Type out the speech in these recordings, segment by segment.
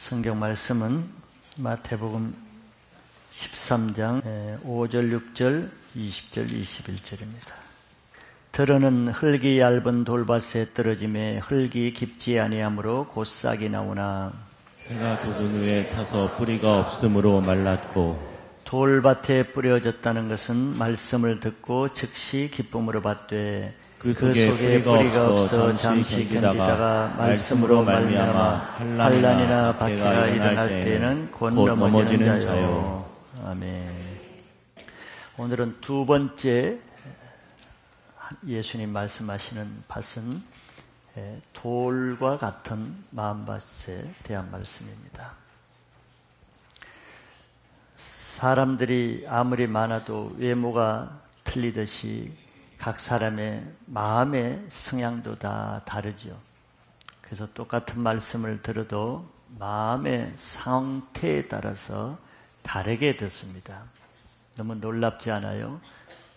성경 말씀은 마태복음 13장 5절, 6절, 20절, 21절입니다. 들어는 흙이 얇은 돌밭에 떨어짐에 흙이 깊지 아니하므로 곧 싹이 나오나 해가 돋은 후에 타서 뿌리가 없으므로 말랐고 돌밭에 뿌려졌다는 것은 말씀을 듣고 즉시 기쁨으로 받되 그 속에 뿌리가 없어 잠시 견디다가 말씀으로 말미암아 환난이나 박해가 일어날 때에는 곧 넘어지는 자요. 아멘. 오늘은 두 번째 예수님 말씀하시는 밭은 돌과 같은 마음밭에 대한 말씀입니다. 사람들이 아무리 많아도 외모가 틀리듯이 각 사람의 마음의 성향도 다 다르죠. 그래서 똑같은 말씀을 들어도 마음의 상태에 따라서 다르게 듣습니다. 너무 놀랍지 않아요?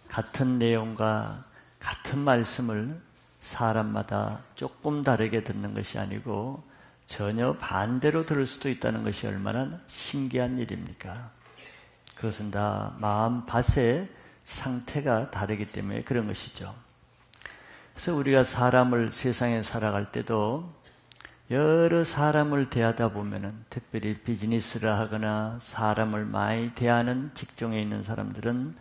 같은 내용과 같은 말씀을 사람마다 조금 다르게 듣는 것이 아니고 전혀 반대로 들을 수도 있다는 것이 얼마나 신기한 일입니까? 그것은 다 마음밭의 상태가 다르기 때문에 그런 것이죠. 그래서 우리가 사람을 세상에 살아갈 때도 여러 사람을 대하다 보면은, 특별히 비즈니스를 하거나 사람을 많이 대하는 직종에 있는 사람들은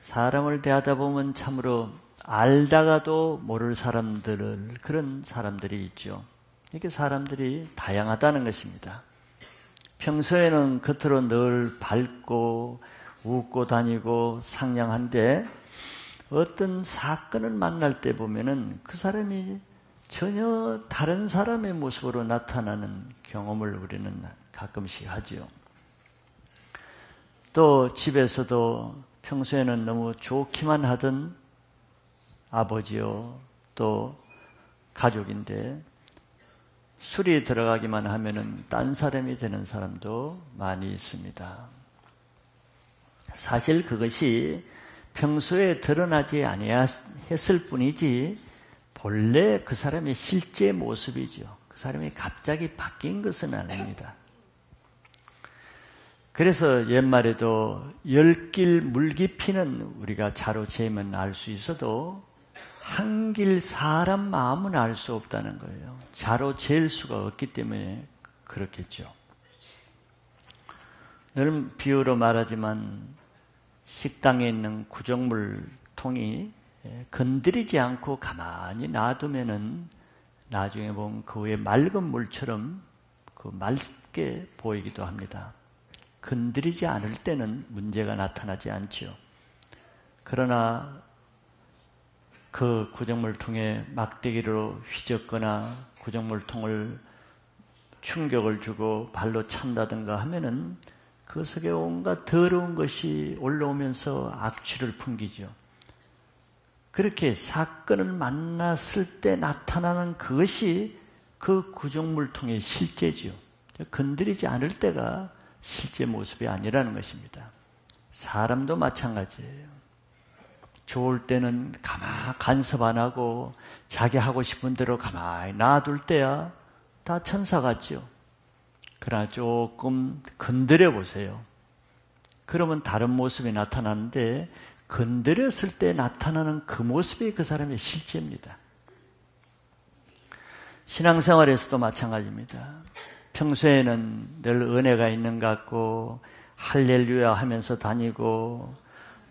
사람을 대하다 보면 참으로 알다가도 모를 사람들을, 그런 사람들이 있죠. 이렇게 사람들이 다양하다는 것입니다. 평소에는 겉으로 늘 밝고 웃고 다니고 상냥한데 어떤 사건을 만날 때 보면은 그 사람이 전혀 다른 사람의 모습으로 나타나는 경험을 우리는 가끔씩 하지요. 또 집에서도 평소에는 너무 좋기만 하던 아버지요, 또 가족인데 술이 들어가기만 하면은 딴 사람이 되는 사람도 많이 있습니다. 사실 그것이 평소에 드러나지 아니했을 뿐이지 본래 그 사람의 실제 모습이죠. 그 사람이 갑자기 바뀐 것은 아닙니다. 그래서 옛말에도 열길 물깊이는 우리가 차로 재면 알 수 있어도 한길 사람 마음은 알 수 없다는 거예요. 차로 잴 수가 없기 때문에 그렇겠죠. 늘 비유로 말하지만 식당에 있는 구정물 통이 건드리지 않고 가만히 놔두면은 나중에 보면 그 위에 맑은 물처럼 그 맑게 보이기도 합니다. 건드리지 않을 때는 문제가 나타나지 않죠. 그러나 그 구정물통에 막대기로 휘젓거나 구정물통을 충격을 주고 발로 찬다든가 하면은 그 속에 온갖 더러운 것이 올라오면서 악취를 풍기죠. 그렇게 사건을 만났을 때 나타나는 그것이 그 구정물통의 실제지요. 건드리지 않을 때가 실제 모습이 아니라는 것입니다. 사람도 마찬가지예요. 좋을 때는 가만히 간섭 안 하고 자기 하고 싶은 대로 가만히 놔둘 때야 다 천사 같죠. 그러나 조금 건드려 보세요. 그러면 다른 모습이 나타나는데 건드렸을 때 나타나는 그 모습이 그 사람의 실제입니다. 신앙생활에서도 마찬가지입니다. 평소에는 늘 은혜가 있는 것 같고 할렐루야 하면서 다니고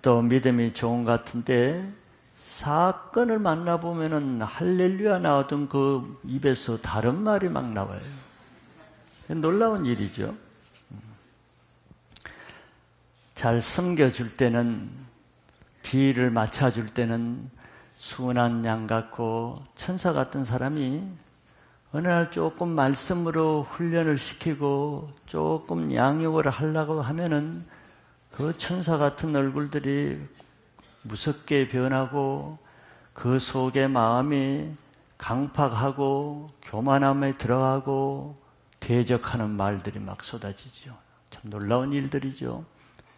또 믿음이 좋은 것 같은데 사건을 만나보면은 할렐루야 나오던 그 입에서 다른 말이 막 나와요. 놀라운 일이죠. 잘 섬겨줄 때는, 비위를 맞춰줄 때는 순한 양 같고 천사 같은 사람이 어느 날 조금 말씀으로 훈련을 시키고 조금 양육을 하려고 하면은 그 천사 같은 얼굴들이 무섭게 변하고 그 속에 마음이 강팍하고 교만함에 들어가고 대적하는 말들이 막 쏟아지죠. 참 놀라운 일들이죠.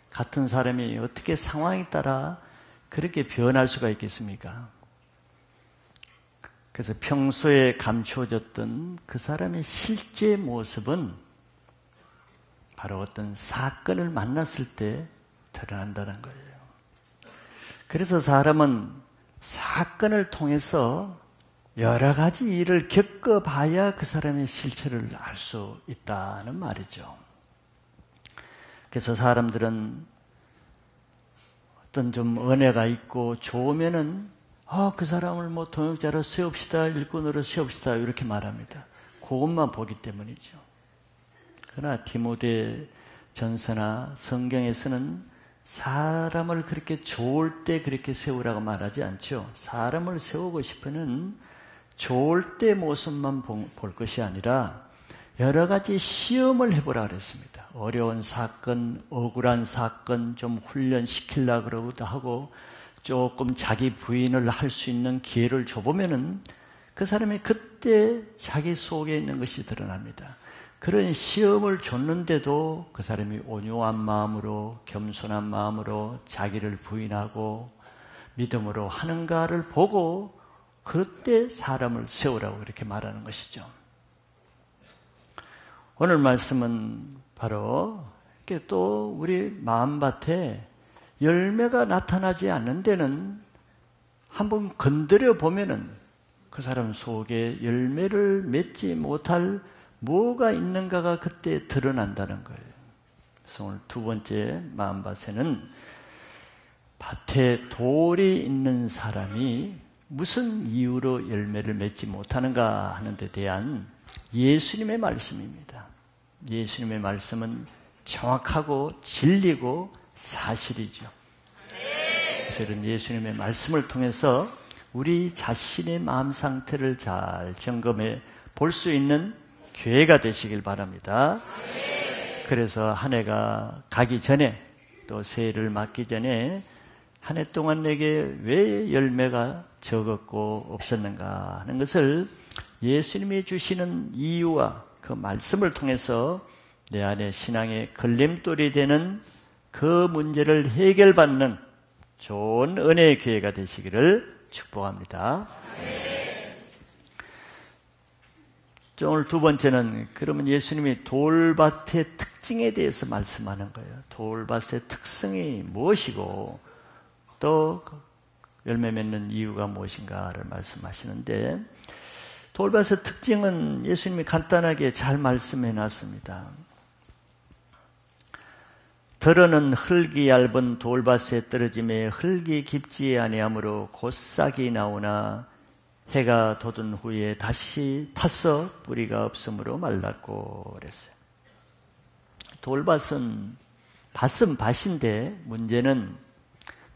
같은 사람이 어떻게 상황에 따라 그렇게 변할 수가 있겠습니까? 그래서 평소에 감추어졌던 그 사람의 실제 모습은 바로 어떤 사건을 만났을 때 드러난다는 거예요. 그래서 사람은 사건을 통해서 여러 가지 일을 겪어봐야 그 사람의 실체를 알 수 있다는 말이죠. 그래서 사람들은 어떤 좀 은혜가 있고 좋으면은 그 사람을 뭐 동역자로 세웁시다, 일꾼으로 세웁시다 이렇게 말합니다. 그것만 보기 때문이죠. 그러나 디모데 전서나 성경에서는 사람을 그렇게 좋을 때 그렇게 세우라고 말하지 않죠. 사람을 세우고 싶으면 좋을 때 모습만 볼 것이 아니라 여러 가지 시험을 해보라 그랬습니다. 어려운 사건, 억울한 사건 좀 훈련시키려고 그러기도 하고 조금 자기 부인을 할 수 있는 기회를 줘보면은 그 사람이 그때 자기 속에 있는 것이 드러납니다. 그런 시험을 줬는데도 그 사람이 온유한 마음으로 겸손한 마음으로 자기를 부인하고 믿음으로 하는가를 보고 그때 사람을 세우라고 그렇게 말하는 것이죠. 오늘 말씀은 바로 이렇게 또 우리 마음밭에 열매가 나타나지 않는 데는 한번 건드려 보면은 그 사람 속에 열매를 맺지 못할 뭐가 있는가가 그때 드러난다는 거예요. 그래서 오늘 두 번째 마음밭에는 밭에 돌이 있는 사람이 무슨 이유로 열매를 맺지 못하는가 하는 데 대한 예수님의 말씀입니다. 예수님의 말씀은 정확하고 진리고 사실이죠. 그래서 이런 예수님의 말씀을 통해서 우리 자신의 마음 상태를 잘 점검해 볼 수 있는 교회가 되시길 바랍니다. 그래서 한 해가 가기 전에 또 새해를 맞기 전에 한 해 동안 내게 왜 열매가 적었고 없었는가 하는 것을 예수님이 주시는 이유와 그 말씀을 통해서 내 안에 신앙의 걸림돌이 되는 그 문제를 해결받는 좋은 은혜의 기회가 되시기를 축복합니다. 오늘 두 번째는 그러면 예수님이 돌밭의 특징에 대해서 말씀하는 거예요. 돌밭의 특성이 무엇이고 또 열매 맺는 이유가 무엇인가를 말씀하시는데 돌밭의 특징은 예수님이 간단하게 잘 말씀해 놨습니다. 들어는 흙이 얇은 돌밭에 떨어짐에 흙이 깊지 아니하므로 곧 싹이 나오나 해가 돋은 후에 다시 타서 뿌리가 없으므로 말랐고 그랬어요. 돌밭은 밭은 밭인데 문제는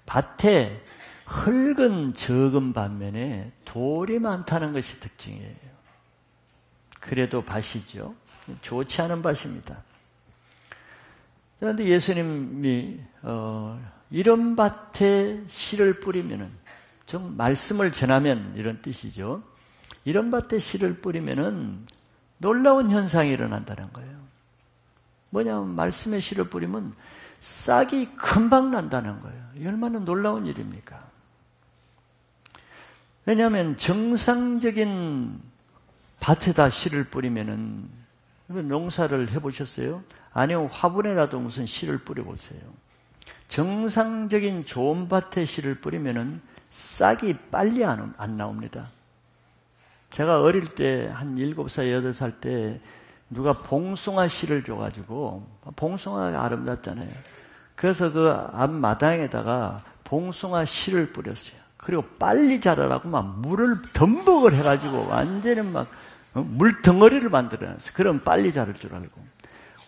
밭에 흙은 적은 반면에 돌이 많다는 것이 특징이에요. 그래도 밭이죠. 좋지 않은 밭입니다. 그런데 예수님이 이런 밭에 씨를 뿌리면은 좀 말씀을 전하면 이런 뜻이죠. 이런 밭에 씨를 뿌리면은 놀라운 현상이 일어난다는 거예요. 뭐냐면 말씀에 씨를 뿌리면 싹이 금방 난다는 거예요. 이 얼마나 놀라운 일입니까? 왜냐하면 정상적인 밭에다 씨를 뿌리면은 농사를 해보셨어요? 아니면 화분에라도 무슨 씨를 뿌려보세요. 정상적인 좋은 밭에 씨를 뿌리면은 싹이 빨리 안 나옵니다. 제가 어릴 때 한 7살, 8살 때 누가 봉숭아 씨를 줘가지고 봉숭아가 아름답잖아요. 그래서 그 앞마당에다가 봉숭아 씨를 뿌렸어요. 그리고 빨리 자라라고 막 물을 덤벅을 해가지고 완전히 막 물덩어리를 만들어놨어요. 그럼 빨리 자랄 줄 알고.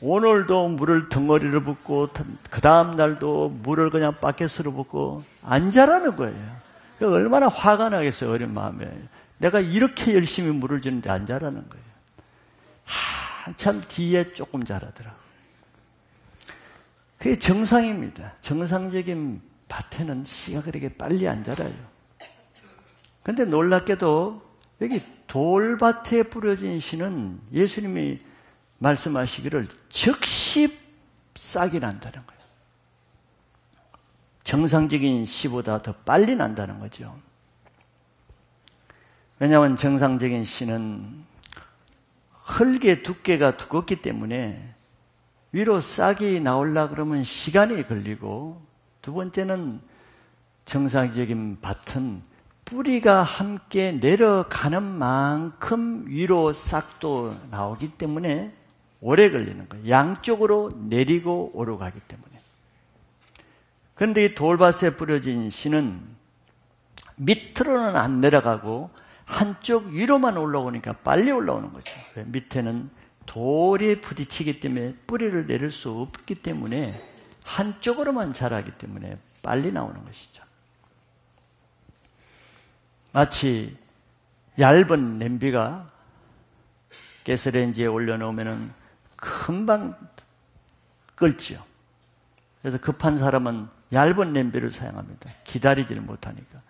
오늘도 물을 덩어리를 붓고 그 다음 날도 물을 그냥 바켓으로 붓고 안 자라는 거예요. 얼마나 화가 나겠어요. 어린 마음에. 내가 이렇게 열심히 물을 주는데 안 자라는 거예요. 한참 뒤에 조금 자라더라고요. 그게 정상입니다. 정상적인 밭에는 씨가 그렇게 빨리 안 자라요. 그런데 놀랍게도 여기 돌밭에 뿌려진 씨는 예수님이 말씀하시기를 즉시 싹이 난다는 거예요. 정상적인 씨보다 더 빨리 난다는 거죠. 왜냐하면 정상적인 씨는 흙의 두께가 두껍기 때문에 위로 싹이 나오려고 그러면 시간이 걸리고, 두 번째는 정상적인 밭은 뿌리가 함께 내려가는 만큼 위로 싹도 나오기 때문에 오래 걸리는 거예요. 양쪽으로 내리고 오르가기 때문에. 그런데 이 돌밭에 뿌려진 씨는 밑으로는 안 내려가고 한쪽 위로만 올라오니까 빨리 올라오는 거죠. 밑에는 돌에 부딪히기 때문에 뿌리를 내릴 수 없기 때문에 한쪽으로만 자라기 때문에 빨리 나오는 것이죠. 마치 얇은 냄비가 가스레인지에 올려놓으면 금방 끓지요. 그래서 급한 사람은 얇은 냄비를 사용합니다. 기다리지를 못하니까.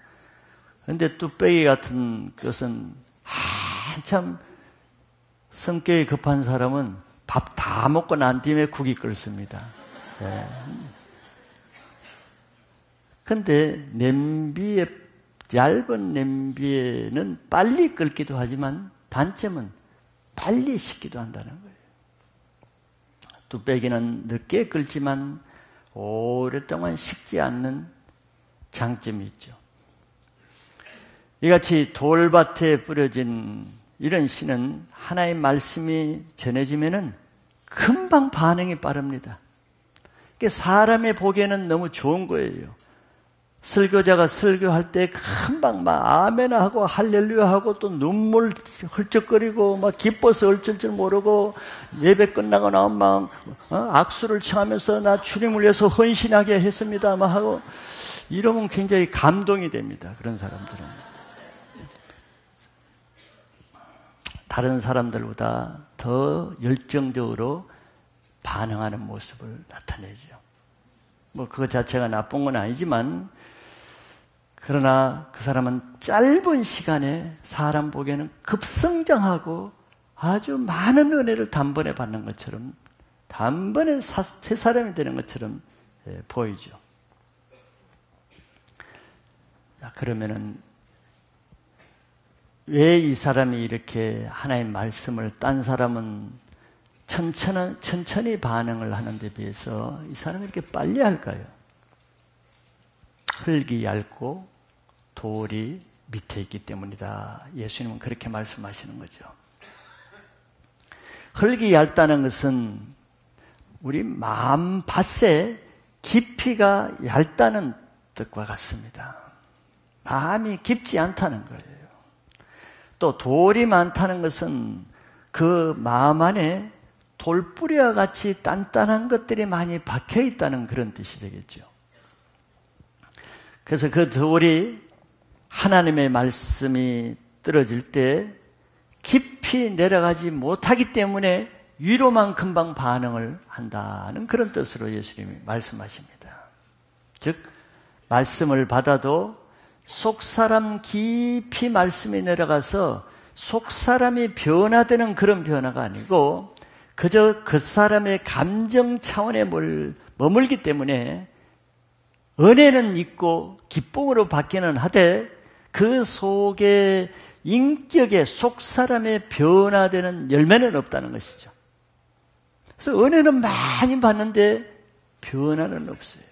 그런데 뚝배기 같은 것은 한참 성격이 급한 사람은 밥 다 먹고 난 뒤에 국이 끓습니다. 그런데 얇은 냄비에는 빨리 끓기도 하지만 단점은 빨리 식기도 한다는 거예요. 뚝배기는 늦게 끓지만 오랫동안 식지 않는 장점이 있죠. 이같이 돌밭에 뿌려진 이런 씨는 하나의 말씀이 전해지면은 금방 반응이 빠릅니다. 사람의 보기에는 너무 좋은 거예요. 설교자가 설교할 때 금방 막 아멘 하고 할렐루야 하고 또 눈물 헐쩍거리고 막 기뻐서 어쩔 줄 모르고 예배 끝나고 나면 막 악수를 청하면서 나 주님을 위해서 헌신하게 했습니다 막 하고 이러면 굉장히 감동이 됩니다. 그런 사람들은 다른 사람들보다 더 열정적으로 반응하는 모습을 나타내죠. 뭐 그것 자체가 나쁜 건 아니지만 그러나 그 사람은 짧은 시간에 사람 보기에는 급성장하고 아주 많은 은혜를 단번에 받는 것처럼 단번에 새 사람이 되는 것처럼 보이죠. 자, 그러면은 왜 이 사람이 이렇게 하나의 말씀을 딴 사람은 천천히 반응을 하는 데 비해서 이 사람이 이렇게 빨리 할까요? 흙이 얇고 돌이 밑에 있기 때문이다. 예수님은 그렇게 말씀하시는 거죠. 흙이 얇다는 것은 우리 마음밭의 깊이가 얇다는 뜻과 같습니다. 마음이 깊지 않다는 거예요. 또 돌이 많다는 것은 그 마음 안에 돌뿌리와 같이 단단한 것들이 많이 박혀 있다는 그런 뜻이 되겠죠. 그래서 그 돌이 하나님의 말씀이 떨어질 때 깊이 내려가지 못하기 때문에 위로만 금방 반응을 한다는 그런 뜻으로 예수님이 말씀하십니다. 즉 말씀을 받아도 속사람 깊이 말씀이 내려가서 속사람이 변화되는 그런 변화가 아니고 그저 그 사람의 감정 차원에 머물기 때문에 은혜는 있고 기쁨으로 받기는 하되 그 속에 인격의 속사람의 변화되는 열매는 없다는 것이죠. 그래서 은혜는 많이 받는데 변화는 없어요.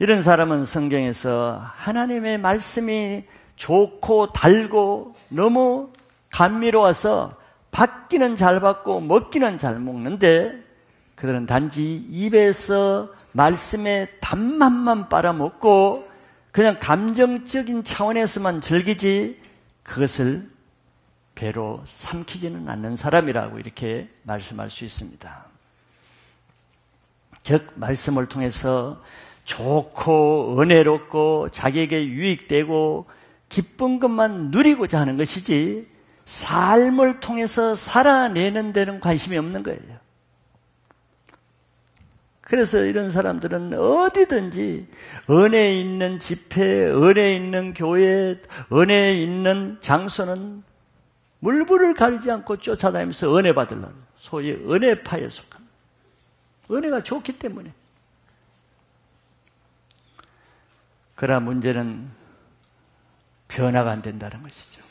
이런 사람은 성경에서 하나님의 말씀이 좋고 달고 너무 감미로워서 받기는 잘 받고 먹기는 잘 먹는데 그들은 단지 입에서 말씀의 단맛만 빨아먹고 그냥 감정적인 차원에서만 즐기지 그것을 배로 삼키지는 않는 사람이라고 이렇게 말씀할 수 있습니다. 즉 말씀을 통해서 좋고 은혜롭고 자기에게 유익되고 기쁜 것만 누리고자 하는 것이지 삶을 통해서 살아내는 데는 관심이 없는 거예요. 그래서 이런 사람들은 어디든지 은혜 있는 집회, 은혜 있는 교회, 은혜 있는 장소는 물불을 가리지 않고 쫓아다니면서 은혜 받으려고 소위 은혜파에 속합니다. 은혜가 좋기 때문에. 그러나 문제는 변화가 안 된다는 것이죠.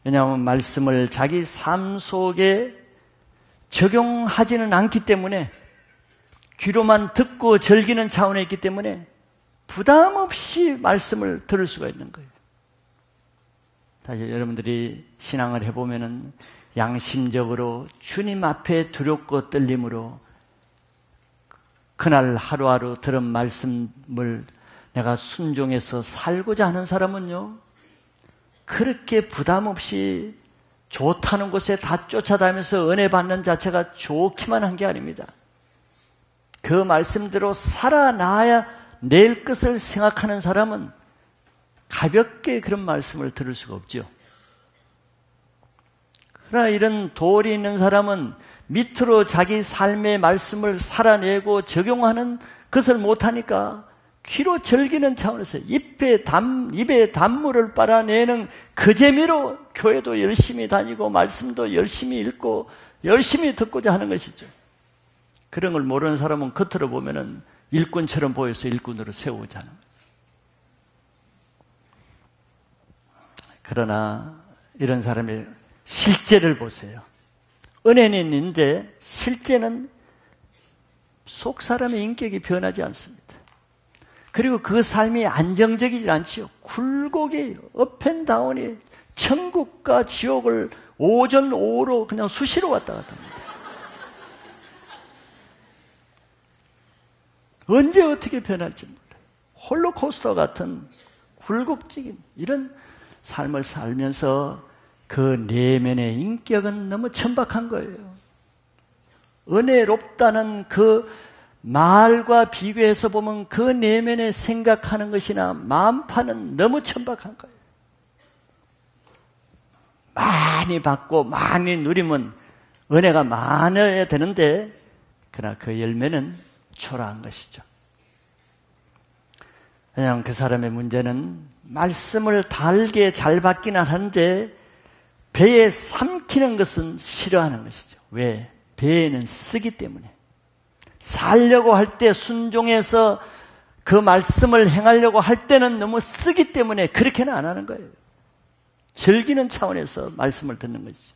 왜냐하면 말씀을 자기 삶 속에 적용하지는 않기 때문에 귀로만 듣고 즐기는 차원에 있기 때문에 부담 없이 말씀을 들을 수가 있는 거예요. 사실 여러분들이 신앙을 해보면은 양심적으로 주님 앞에 두렵고 떨림으로 그날 하루하루 들은 말씀을 내가 순종해서 살고자 하는 사람은요, 그렇게 부담 없이 좋다는 곳에 다 쫓아다니면서 은혜 받는 자체가 좋기만 한 게 아닙니다. 그 말씀대로 살아나야 낼 것을 생각하는 사람은 가볍게 그런 말씀을 들을 수가 없죠. 그러나 이런 도리 있는 사람은 밑으로 자기 삶의 말씀을 살아내고 적용하는 것을 못하니까 귀로 즐기는 차원에서 입에 단물을 빨아내는 그 재미로 교회도 열심히 다니고 말씀도 열심히 읽고 열심히 듣고자 하는 것이죠. 그런 걸 모르는 사람은 겉으로 보면은 일꾼처럼 보여서 일꾼으로 세우고자 하는 거예요. 그러나 이런 사람의 실제를 보세요. 은혜는 있는데 실제는 속 사람의 인격이 변하지 않습니다. 그리고 그 삶이 안정적이지 않지요. 굴곡이 업앤다운이 천국과 지옥을 오전 오후로 그냥 수시로 왔다 갔다 합니다. 언제 어떻게 변할지 몰라요. 홀로코스터 같은 굴곡적인 이런 삶을 살면서 그 내면의 인격은 너무 천박한 거예요. 은혜롭다는 그 말과 비교해서 보면 그 내면에 생각하는 것이나 마음파는 너무 천박한 거예요. 많이 받고 많이 누리면 은혜가 많아야 되는데 그러나 그 열매는 초라한 것이죠. 그냥 그 사람의 문제는 말씀을 달게 잘 받기는 하는데 배에 삼키는 것은 싫어하는 것이죠. 왜? 배에는 쓰기 때문에. 살려고 할 때 순종해서 그 말씀을 행하려고 할 때는 너무 쓰기 때문에 그렇게는 안 하는 거예요. 즐기는 차원에서 말씀을 듣는 것이죠.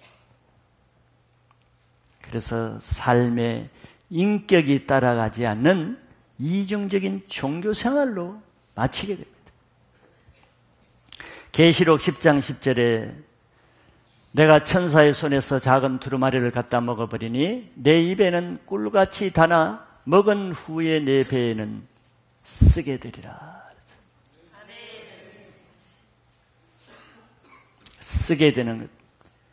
그래서 삶의 인격이 따라가지 않는 이중적인 종교 생활로 마치게 됩니다. 계시록 10장 10절에 내가 천사의 손에서 작은 두루마리를 갖다 먹어버리니 내 입에는 꿀같이 달아 먹은 후에 내 배에는 쓰게 되리라. 쓰게 되는 것.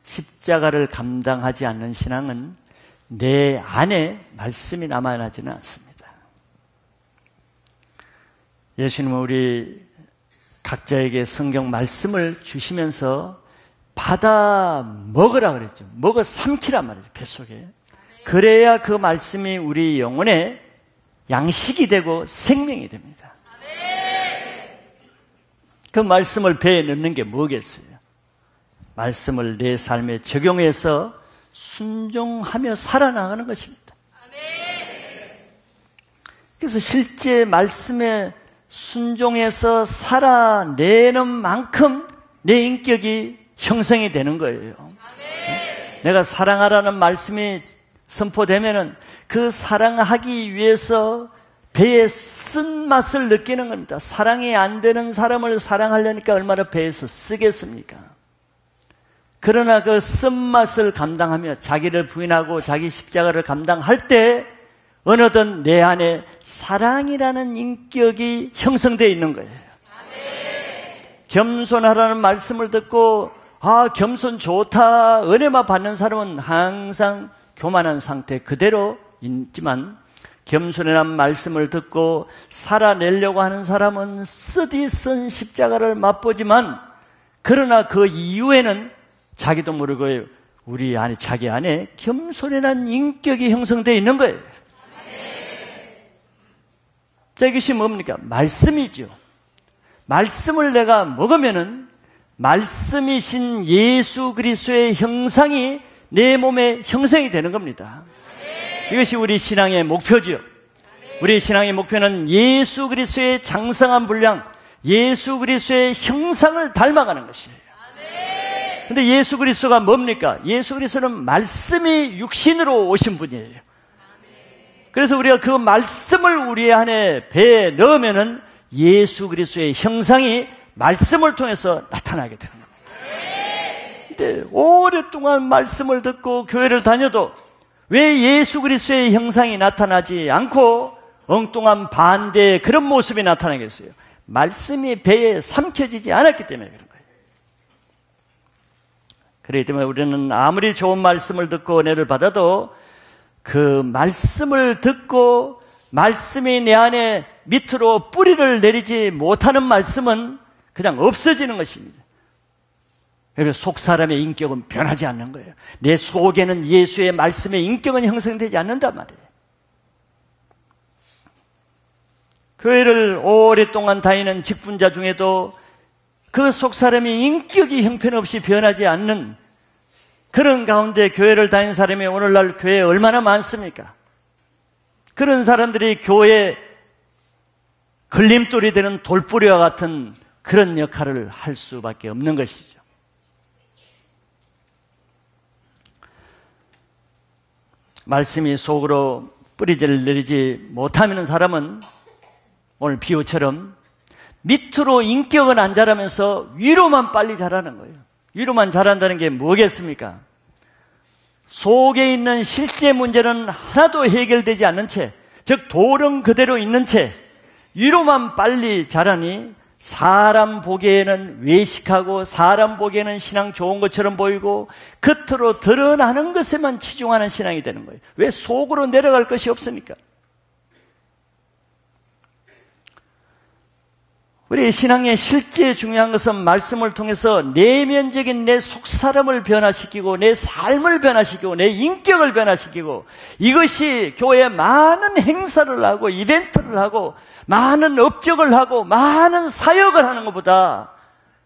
십자가를 감당하지 않는 신앙은 내 안에 말씀이 남아나지는 않습니다. 예수님은 우리 각자에게 성경 말씀을 주시면서 받아 먹으라 그랬죠. 먹어 삼키란 말이죠. 뱃속에. 그래야 그 말씀이 우리 영혼에 양식이 되고 생명이 됩니다. 그 말씀을 배에 넣는 게 뭐겠어요? 말씀을 내 삶에 적용해서 순종하며 살아나가는 것입니다. 그래서 실제 말씀에 순종해서 살아내는 만큼 내 인격이 형성이 되는 거예요. 내가 사랑하라는 말씀이 선포되면은 그 사랑하기 위해서 배에 쓴맛을 느끼는 겁니다. 사랑이 안 되는 사람을 사랑하려니까 얼마나 배에서 쓰겠습니까? 그러나 그 쓴맛을 감당하며 자기를 부인하고 자기 십자가를 감당할 때 어느덧 내 안에 사랑이라는 인격이 형성되어 있는 거예요. 겸손하라는 말씀을 듣고 겸손 좋다 은혜만 받는 사람은 항상 교만한 상태 그대로 있지만 겸손이라는 말씀을 듣고 살아내려고 하는 사람은 쓰디 쓴 십자가를 맛보지만 그러나 그 이후에는 자기도 모르고 우리 안에 자기 안에 겸손이라는 인격이 형성되어 있는 거예요. 자, 이것이 뭡니까? 말씀이죠. 말씀을 내가 먹으면은 말씀이신 예수 그리스도의 형상이 내 몸에 형성이 되는 겁니다. 이것이 우리 신앙의 목표죠. 우리 신앙의 목표는 예수 그리스도의 장성한 분량, 예수 그리스도의 형상을 닮아가는 것이에요. 근데 예수 그리스도가 뭡니까? 예수 그리스도는 말씀이 육신으로 오신 분이에요. 그래서 우리가 그 말씀을 우리 안에 배에 넣으면은 예수 그리스도의 형상이 말씀을 통해서 나타나게 되는 겁니다. 근데 오랫동안 말씀을 듣고 교회를 다녀도 왜 예수 그리스도의 형상이 나타나지 않고 엉뚱한 반대의 그런 모습이 나타나겠어요? 말씀이 배에 삼켜지지 않았기 때문에 그런 거예요. 그렇기 때문에 우리는 아무리 좋은 말씀을 듣고 은혜를 받아도 그 말씀을 듣고 말씀이 내 안에 밑으로 뿌리를 내리지 못하는 말씀은 그냥 없어지는 것입니다. 그래서 속 사람의 인격은 변하지 않는 거예요. 내 속에는 예수의 말씀의 인격은 형성되지 않는단 말이에요. 교회를 오랫동안 다니는 직분자 중에도 그 속 사람의 인격이 형편없이 변하지 않는 그런 가운데 교회를 다니는 사람이 오늘날 교회에 얼마나 많습니까? 그런 사람들이 교회에 걸림돌이 되는 돌뿌리와 같은 그런 역할을 할 수밖에 없는 것이죠. 말씀이 속으로 뿌리를 내리지 못하는 사람은 오늘 비유처럼 밑으로 인격은 안 자라면서 위로만 빨리 자라는 거예요. 위로만 자란다는 게 뭐겠습니까? 속에 있는 실제 문제는 하나도 해결되지 않는 채, 즉 도령 그대로 있는 채 위로만 빨리 자라니 사람 보기에는 외식하고 사람 보기에는 신앙 좋은 것처럼 보이고 겉으로 드러나는 것에만 치중하는 신앙이 되는 거예요. 왜? 속으로 내려갈 것이 없으니까. 우리 신앙의 실제 중요한 것은 말씀을 통해서 내면적인 내 속사람을 변화시키고 내 삶을 변화시키고 내 인격을 변화시키고 이것이 교회에 많은 행사를 하고 이벤트를 하고 많은 업적을 하고 많은 사역을 하는 것보다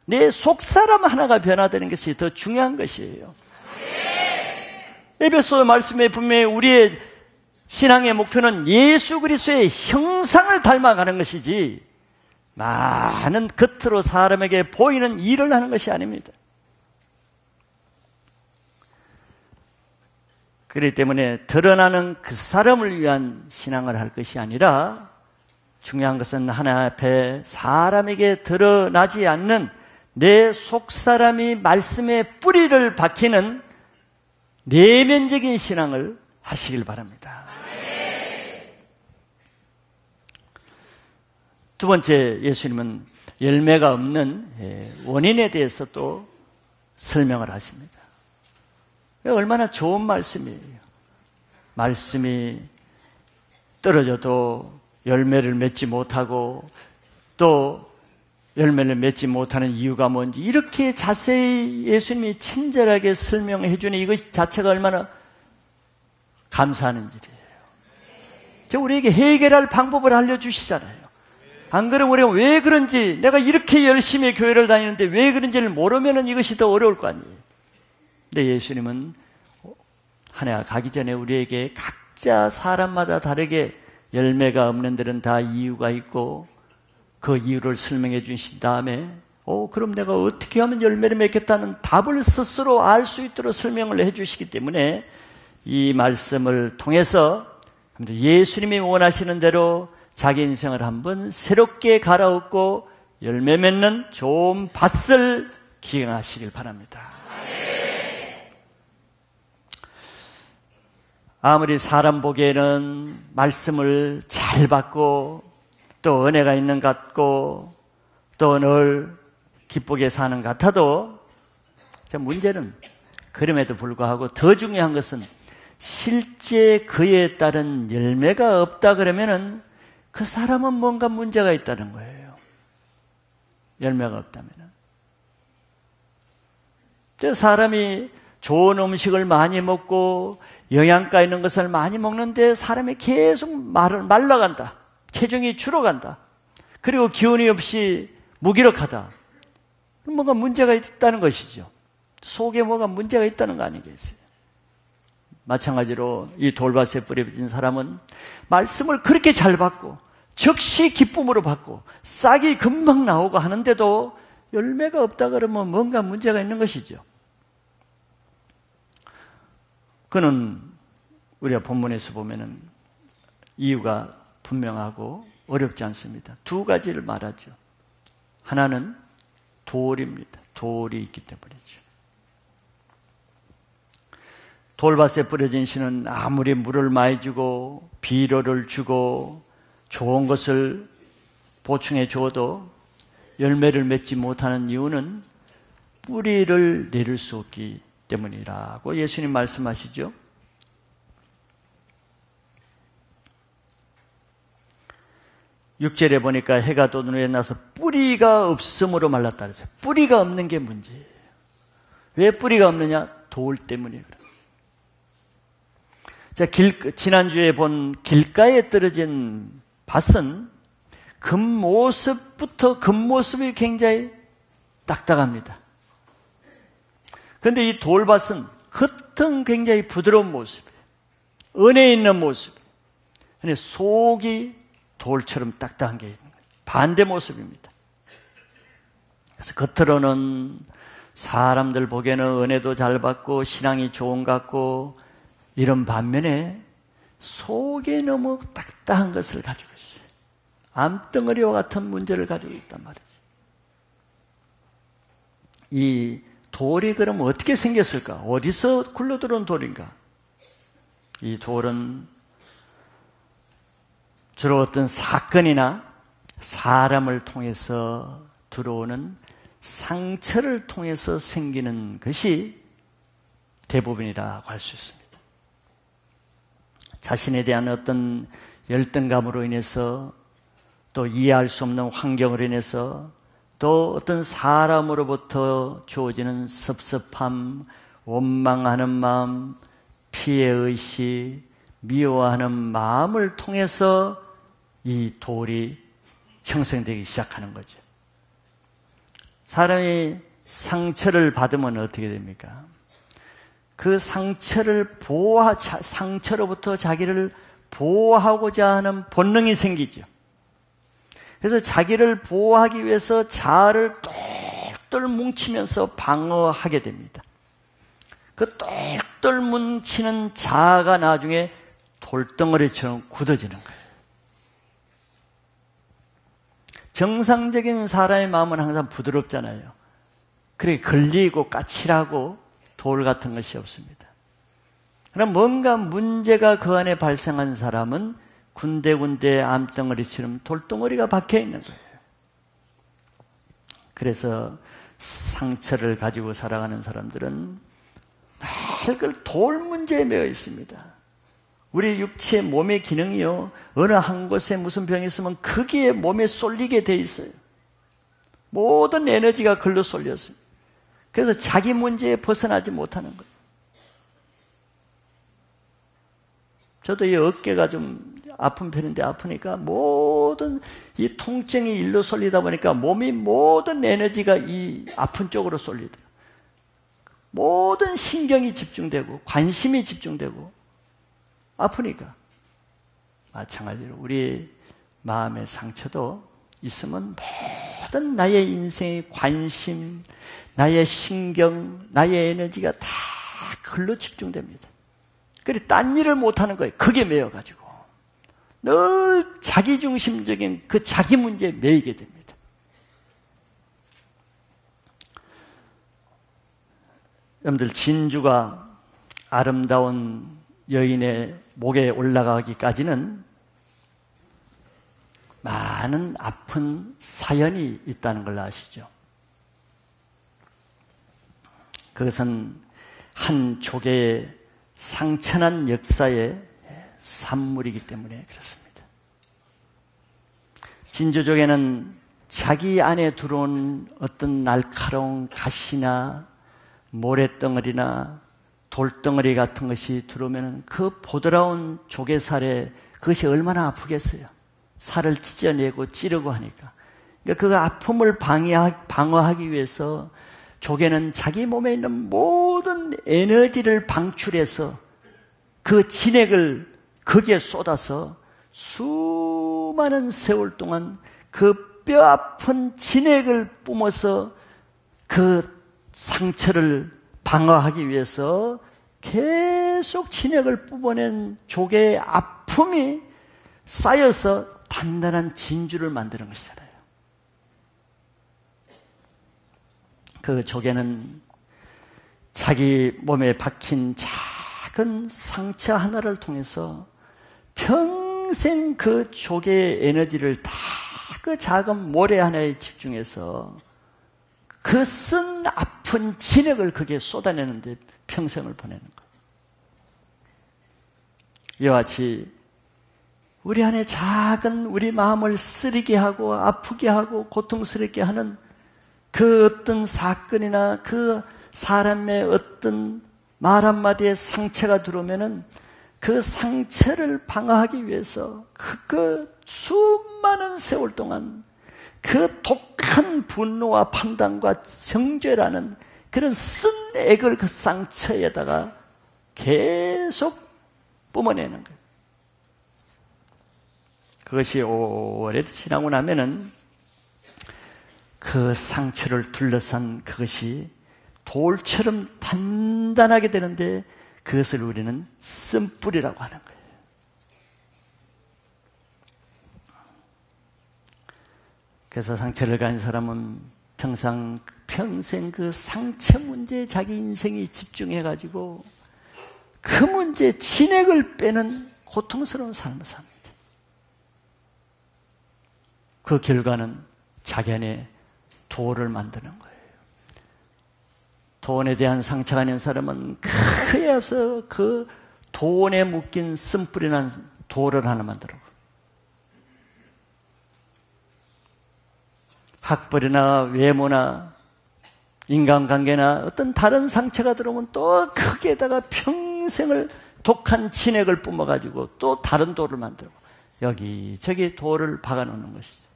내 속사람 하나가 변화되는 것이 더 중요한 것이에요. 에베소 말씀에 분명히 우리의 신앙의 목표는 예수 그리스도의 형상을 닮아가는 것이지 많은 겉으로 사람에게 보이는 일을 하는 것이 아닙니다. 그렇기 때문에 드러나는 그 사람을 위한 신앙을 할 것이 아니라 중요한 것은 하나 앞에 사람에게 드러나지 않는 내 속사람이 말씀에 뿌리를 박히는 내면적인 신앙을 하시길 바랍니다. 두 번째, 예수님은 열매가 없는 원인에 대해서 또 설명을 하십니다. 얼마나 좋은 말씀이에요. 말씀이 떨어져도 열매를 맺지 못하고 또 열매를 맺지 못하는 이유가 뭔지 이렇게 자세히 예수님이 친절하게 설명해 주니 이것 자체가 얼마나 감사하는 일이에요. 우리에게 해결할 방법을 알려주시잖아요. 안 그러면 우리가 왜 그런지, 내가 이렇게 열심히 교회를 다니는데 왜 그런지를 모르면 이것이 더 어려울 거 아니에요. 근데 예수님은 한 해가 가기 전에 우리에게 각자 사람마다 다르게 열매가 없는 데는 다 이유가 있고 그 이유를 설명해 주신 다음에 그럼 내가 어떻게 하면 열매를 맺겠다는 답을 스스로 알 수 있도록 설명을 해 주시기 때문에 이 말씀을 통해서 예수님이 원하시는 대로 자기 인생을 한번 새롭게 갈아엎고 열매 맺는 좋은 밭을 기행하시길 바랍니다. 아무리 사람 보기에는 말씀을 잘 받고 또 은혜가 있는 것 같고 또 늘 기쁘게 사는 것 같아도 문제는 그럼에도 불구하고 더 중요한 것은 실제 그에 따른 열매가 없다 그러면은 그 사람은 뭔가 문제가 있다는 거예요. 열매가 없다면은. 저 사람이 좋은 음식을 많이 먹고 영양가 있는 것을 많이 먹는데 사람이 계속 말라간다. 체중이 줄어간다. 그리고 기운이 없이 무기력하다. 뭔가 문제가 있다는 것이죠. 속에 뭐가 문제가 있다는 거 아니겠어요? 마찬가지로 이 돌밭에 뿌려진 사람은 말씀을 그렇게 잘 받고 즉시 기쁨으로 받고 싹이 금방 나오고 하는데도 열매가 없다 그러면 뭔가 문제가 있는 것이죠. 그는 우리가 본문에서 보면은 이유가 분명하고 어렵지 않습니다. 두 가지를 말하죠. 하나는 돌입니다. 돌이 있기 때문이죠. 돌밭에 뿌려진 씨는 아무리 물을 많이 주고 비료를 주고 좋은 것을 보충해 줘도 열매를 맺지 못하는 이유는 뿌리를 내릴 수 없기 때문이라고 예수님 말씀하시죠. 6절에 보니까 해가 돋는 후에 나서 뿌리가 없음으로 말랐다 그랬어요. 뿌리가 없는 게 문제예요. 왜 뿌리가 없느냐? 돌 때문이에요. 자, 지난주에 본 길가에 떨어진 밭은 겉모습이 굉장히 딱딱합니다. 그런데 이 돌밭은 겉은 굉장히 부드러운 모습이에요. 은혜 있는 모습이에요. 근데 속이 돌처럼 딱딱한 게 있는 거예요. 반대 모습입니다. 그래서 겉으로는 사람들 보기에는 은혜도 잘 받고 신앙이 좋은 것 같고 이런 반면에 속에 너무 딱딱한 것을 가지고 있어요. 암덩어리와 같은 문제를 가지고 있단 말이죠. 이 돌이 그럼 어떻게 생겼을까? 어디서 굴러들어온 돌인가? 이 돌은 주로 어떤 사건이나 사람을 통해서 들어오는 상처를 통해서 생기는 것이 대부분이라고 할 수 있습니다. 자신에 대한 어떤 열등감으로 인해서 또 이해할 수 없는 환경으로 인해서 또 어떤 사람으로부터 주어지는 섭섭함, 원망하는 마음, 피해의식, 미워하는 마음을 통해서 이 돌이 형성되기 시작하는 거죠. 사람이 상처를 받으면 어떻게 됩니까? 그 상처로부터 자기를 보호하고자 하는 본능이 생기죠. 그래서 자기를 보호하기 위해서 자아를 똘똘 뭉치면서 방어하게 됩니다. 그 똘똘 뭉치는 자아가 나중에 돌덩어리처럼 굳어지는 거예요. 정상적인 사람의 마음은 항상 부드럽잖아요. 그렇게 걸리고 까칠하고 돌 같은 것이 없습니다. 그럼 뭔가 문제가 그 안에 발생한 사람은 군데군데 암덩어리처럼 돌덩어리가 박혀 있는 거예요. 그래서 상처를 가지고 살아가는 사람들은 늘 돌 문제에 매여 있습니다. 우리 육체 몸의 기능이요, 어느 한 곳에 무슨 병이 있으면 거기에 몸에 쏠리게 돼 있어요. 모든 에너지가 글로 쏠렸어요. 그래서 자기 문제에 벗어나지 못하는 거예요. 저도 이 어깨가 좀 아픈 편인데 아프니까 모든 이 통증이 일로 쏠리다 보니까 몸이 모든 에너지가 이 아픈 쪽으로 쏠리더라고요. 모든 신경이 집중되고 관심이 집중되고 아프니까. 마찬가지로 우리 마음의 상처도 있으면 모든 나의 인생의 관심, 나의 신경, 나의 에너지가 다 글로 집중됩니다. 그래서 딴 일을 못하는 거예요. 그게 매여가지고 늘 자기중심적인 그 자기 문제에 매이게 됩니다. 여러분들, 진주가 아름다운 여인의 목에 올라가기까지는 많은 아픈 사연이 있다는 걸 아시죠? 그것은 한 조개의 상처난 역사의 산물이기 때문에 그렇습니다. 진주조개는 자기 안에 들어온 어떤 날카로운 가시나 모래덩어리나 돌덩어리 같은 것이 들어오면 그 보드라운 조개살에 그것이 얼마나 아프겠어요. 살을 찢어내고 찌르고 하니까. 그러니까 그 아픔을 방어하기 위해서 조개는 자기 몸에 있는 모든 에너지를 방출해서 그 진액을 거기에 쏟아서 수많은 세월 동안 그 뼈 아픈 진액을 뿜어서 그 상처를 방어하기 위해서 계속 진액을 뿜어낸 족의 아픔이 쌓여서 단단한 진주를 만드는 것이잖아요. 그 족에는 자기 몸에 박힌 작은 상처 하나를 통해서 평생 그 족의 에너지를 다 그 작은 모래 하나에 집중해서 그 쓴 아픈 진액을 거기에 쏟아내는데 평생을 보내는 거예요. 이와 같이 우리 안에 작은 우리 마음을 쓰리게 하고 아프게 하고 고통스럽게 하는 그 어떤 사건이나 그 사람의 어떤 말 한마디에 상처가 들어오면은 그 상처를 방어하기 위해서 그 수많은 세월 동안 그 독한 분노와 판단과 정죄라는 그런 쓴 액을 그 상처에다가 계속 뿜어내는 거예요. 그것이 오래 지나고 나면은 그 상처를 둘러싼 그것이 돌처럼 단단하게 되는데 그것을 우리는 쓴뿌리라고 하는 거예요. 그래서 상처를 가진 사람은 평생 그 상처 문제에 자기 인생이 집중해가지고 그 문제에 진액을 빼는 고통스러운 삶을 삽니다. 그 결과는 자기 안에 돌을 만드는 거예요. 돈에 대한 상처가 있는 사람은 크게 앞서 그 돈에 묶인 쓴뿌리난 돌을 하나 만들어. 학벌이나 외모나 인간관계나 어떤 다른 상처가 들어오면 또 거기에다가 평생을 독한 진액을 뿜어가지고 또 다른 돌을 만들고 여기저기 돌을 박아놓는 것이죠.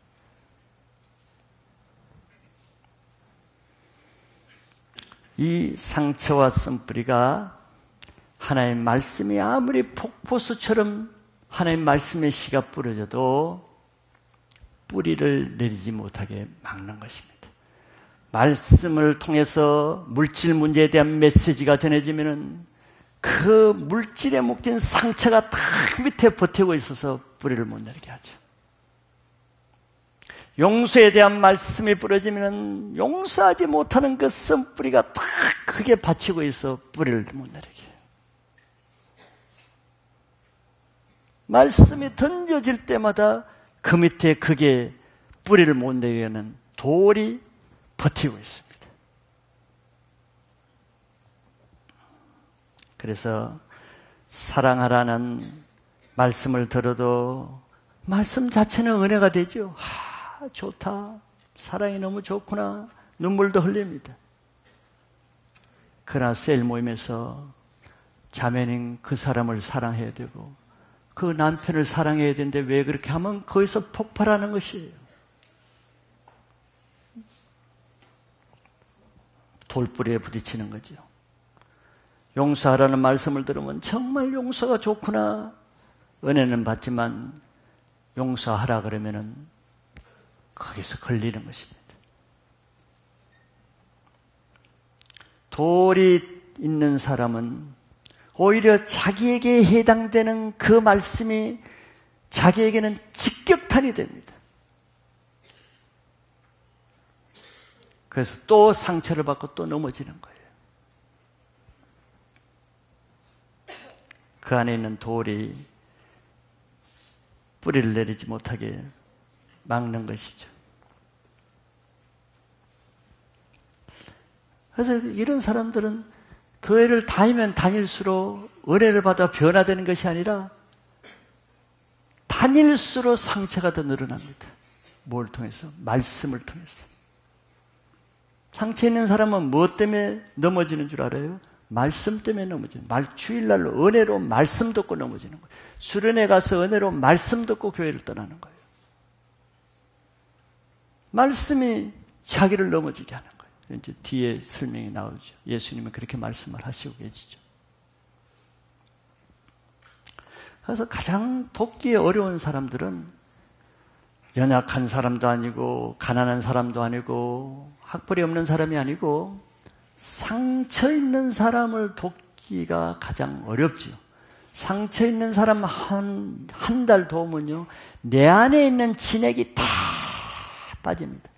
이 상처와 쓴뿌리가 하나님의 말씀이 아무리 폭포수처럼 하나님의 말씀의 씨가 뿌려져도 뿌리를 내리지 못하게 막는 것입니다. 말씀을 통해서 물질 문제에 대한 메시지가 전해지면은 그 물질에 묶인 상처가 탁 밑에 버티고 있어서 뿌리를 못 내리게 하죠. 용서에 대한 말씀이 뿌려지면 용서하지 못하는 그 쓴뿌리가 탁 크게 받치고 있어 뿌리를 못 내리게 해요. 말씀이 던져질 때마다 그 밑에 크게 뿌리를 못 내리게 하는 돌이 버티고 있습니다. 그래서 사랑하라는 말씀을 들어도 말씀 자체는 은혜가 되죠. 좋다. 사랑이 너무 좋구나. 눈물도 흘립니다. 그러나 셀 모임에서 자매는 그 사람을 사랑해야 되고 그 남편을 사랑해야 되는데 왜 그렇게 하면 거기서 폭발하는 것이에요. 돌뿌리에 부딪히는 거죠. 용서하라는 말씀을 들으면 정말 용서가 좋구나. 은혜는 받지만 용서하라 그러면은 거기서 걸리는 것입니다. 돌이 있는 사람은 오히려 자기에게 해당되는 그 말씀이 자기에게는 직격탄이 됩니다. 그래서 또 상처를 받고 또 넘어지는 거예요. 그 안에 있는 돌이 뿌리를 내리지 못하게 막는 것이죠. 그래서 이런 사람들은 교회를 다니면 다닐수록 은혜를 받아 변화되는 것이 아니라 다닐수록 상처가 더 늘어납니다. 뭘 통해서? 말씀을 통해서. 상처 있는 사람은 무엇 때문에 넘어지는 줄 알아요? 말씀 때문에 넘어지는 거예요. 주일날로 은혜로 말씀 듣고 넘어지는 거예요. 수련회 가서 은혜로 말씀 듣고 교회를 떠나는 거예요. 말씀이 자기를 넘어지게 하는 거예요. 이제 뒤에 설명이 나오죠. 예수님은 그렇게 말씀을 하시고 계시죠. 그래서 가장 돕기 어려운 사람들은 연약한 사람도 아니고 가난한 사람도 아니고 학벌이 없는 사람이 아니고 상처 있는 사람을 돕기 찾기가 가장 어렵지요. 상처 있는 사람 한 달 도우면요, 내 안에 있는 진액이 다 빠집니다.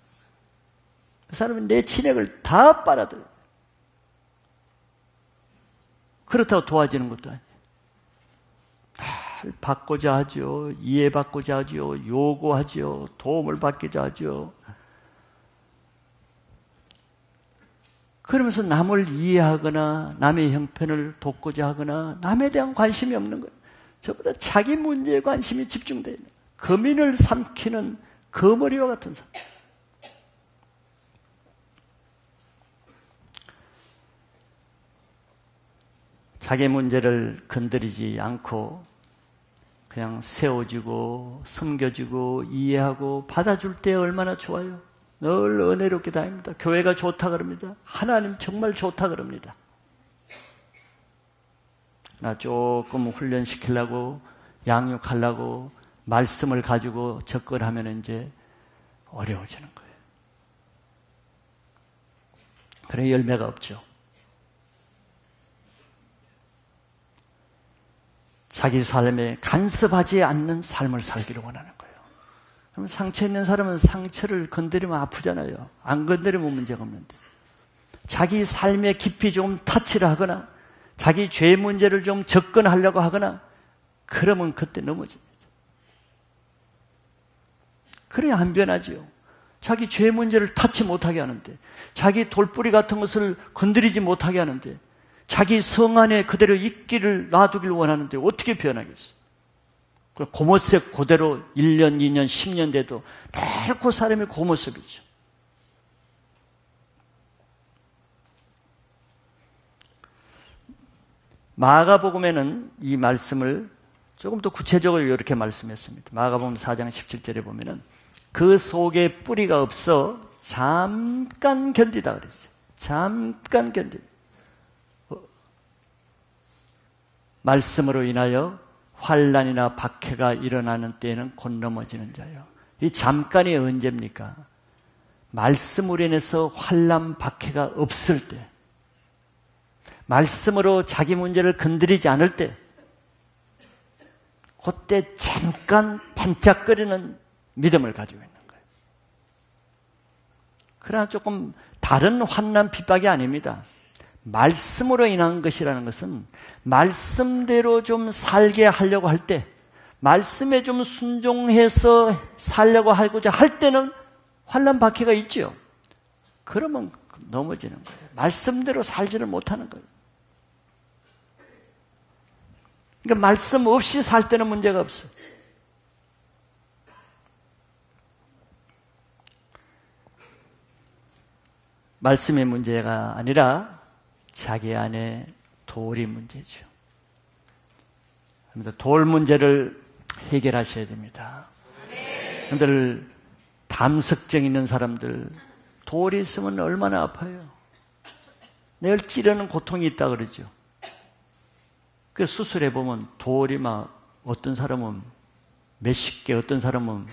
그 사람은 내 진액을 다 빨아들여요. 그렇다고 도와지는 것도 아니에요. 잘 받고자 하죠. 이해받고자 하죠. 요구하죠. 도움을 받고자 하죠. 그러면서 남을 이해하거나 남의 형편을 돕고자 하거나 남에 대한 관심이 없는 거예요. 저보다 자기 문제에 관심이 집중되어 있는 거예요. 거민을 삼키는 거머리와 같은 사람. 자기 문제를 건드리지 않고 그냥 세워주고 섬겨주고 이해하고 받아줄 때 얼마나 좋아요. 늘 은혜롭게 다닙니다. 교회가 좋다 그럽니다. 하나님 정말 좋다 그럽니다. 나 조금 훈련시키려고 양육하려고 말씀을 가지고 접근하면 이제 어려워지는 거예요. 그래 열매가 없죠. 자기 삶에 간섭하지 않는 삶을 살기를 원하는 거예요. 그럼 상처 있는 사람은 상처를 건드리면 아프잖아요. 안 건드리면 문제가 없는데. 자기 삶에 깊이 좀 터치를 하거나 자기 죄 문제를 좀 접근하려고 하거나 그러면 그때 넘어집니다. 그래야 안 변하지요. 자기 죄 문제를 터치 못하게 하는데, 자기 돌뿌리 같은 것을 건드리지 못하게 하는데, 자기 성 안에 그대로 있기를 놔두길 원하는데 어떻게 변하겠어? 고모습 그대로 1년, 2년, 10년 돼도 늘 그 사람이 고모습이죠. 마가복음에는 이 말씀을 조금 더 구체적으로 이렇게 말씀했습니다. 마가복음 4장 17절에 보면은 그 속에 뿌리가 없어 잠깐 견디다 그랬어요. 잠깐 견디다. 말씀으로 인하여 환난이나 박해가 일어나는 때에는 곧 넘어지는 자요. 이 잠깐이 언제입니까? 말씀으로 인해서 환난 박해가 없을 때, 말씀으로 자기 문제를 건드리지 않을 때, 그때 잠깐 반짝거리는 믿음을 가지고 있는 거예요. 그러나 조금 다른 환난 핍박이 아닙니다. 말씀으로 인한 것이라는 것은 말씀대로 좀 살게 하려고 할 때, 말씀에 좀 순종해서 살려고 하고자 할 때는 환난 박해가 있죠. 그러면 넘어지는 거예요. 말씀대로 살지를 못하는 거예요. 그러니까 말씀 없이 살 때는 문제가 없어요. 말씀의 문제가 아니라 자기 안에 돌이 문제죠. 돌 문제를 해결하셔야 됩니다. 여러분들 담석증 있는 사람들 돌이 있으면 얼마나 아파요. 내가 찌르는 고통이 있다 그러죠. 그 수술해 보면 돌이 막 어떤 사람은 몇십 개, 어떤 사람은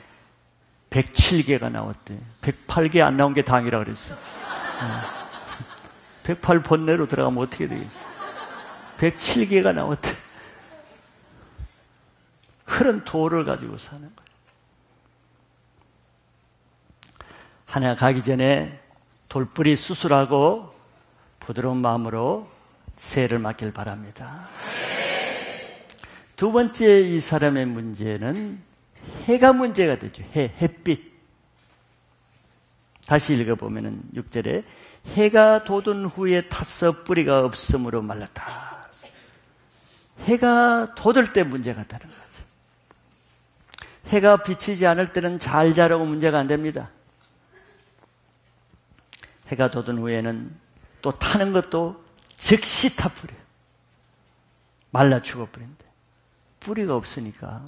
107개가 나왔대. 108개 안 나온 게 당이라 그랬어. 108 번뇌로 들어가면 어떻게 되겠어? 107개가 나왔대. 그런 돌을 가지고 사는 거예요. 하나 가기 전에 돌뿌리 수술하고 부드러운 마음으로 세를 맡길 바랍니다. 두 번째 이 사람의 문제는 해가 문제가 되죠. 햇빛. 다시 읽어보면 6절에 해가 돋은 후에 타서 뿌리가 없으므로 말랐다. 해가 돋을 때 문제가 되는 거죠. 해가 비치지 않을 때는 잘 자라고 문제가 안 됩니다. 해가 돋은 후에는 또 타는 것도 즉시 타버려요. 말라 죽어버린대. 뿌리가 없으니까.